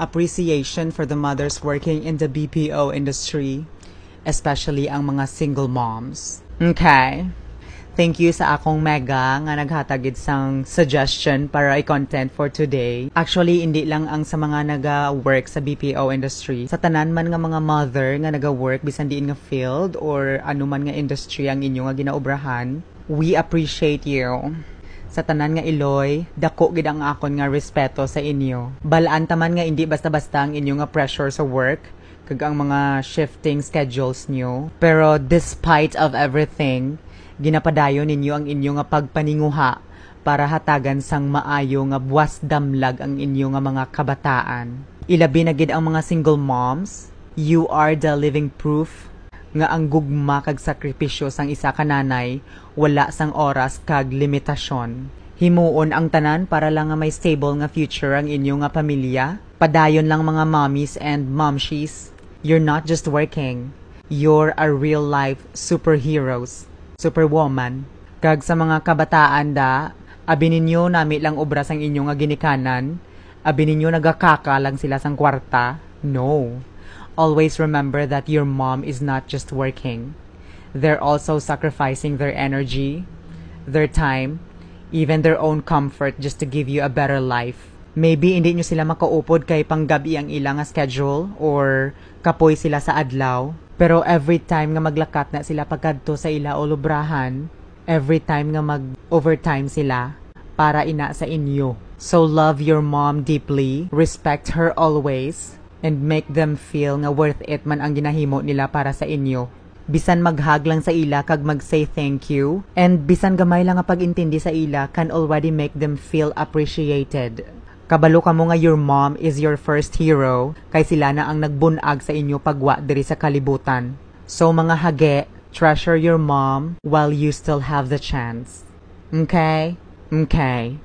appreciation for the mothers working in the BPO industry, especially ang mga single moms. Okay. Thank you sa akong mega nga naghatagid sang suggestion para i-content for today. Actually, hindi lang ang sa mga naga-work sa BPO industry. Sa tanan man nga mga mother nga naga-work bisan diin nga field or anuman nga industry ang inyo nga ginaobrahan, we appreciate you. Sa tanan nga iloy, dako gid ang akon nga respeto sa inyo. Balaan taman nga hindi basta-basta ang inyo nga pressure sa work, kag ang mga shifting schedules nyo. Pero despite of everything, ginapadayon ninyo ang inyo nga pagpaninguha para hatagan sang maayo nga buwas damlag ang inyo nga mga kabataan. Ilabi na gid ang mga single moms, you are the living proof nga ang gugma kag sakripisyo sang isa ka nanay wala sang oras kag limitasyon. Himuon ang tanan para lang nga may stable nga future ang inyo nga pamilya. Padayon lang mga mommies and momshies. You're not just working. You're a real life superheroes. Superwoman. Kag sa mga kabataan da, abi ninyo nami lang obra sang inyo nga ginikanan, abi ninyo nagakaka lang sila sang kwarta. No. Always remember that your mom is not just working. They're also sacrificing their energy, their time, even their own comfort just to give you a better life. Maybe hindi nyo sila makaupod kay panggabi ang ilang nga schedule or kapoy sila sa adlaw. Pero every time nga maglakat na sila pagkadto sa ila o lubrahan, every time nga mag-overtime sila para ina sa inyo. So love your mom deeply, respect her always, and make them feel nga worth it man ang ginahimo nila para sa inyo. Bisan maghag lang sa ila kag mag-say thank you, and bisan gamay lang nga pag-intindi sa ila can already make them feel appreciated. Kabalo ka mo nga your mom is your first hero, kay sila na ang nagbunag sa inyo pagwa diri sa kalibutan. So mga hage, treasure your mom while you still have the chance. Okay? Okay.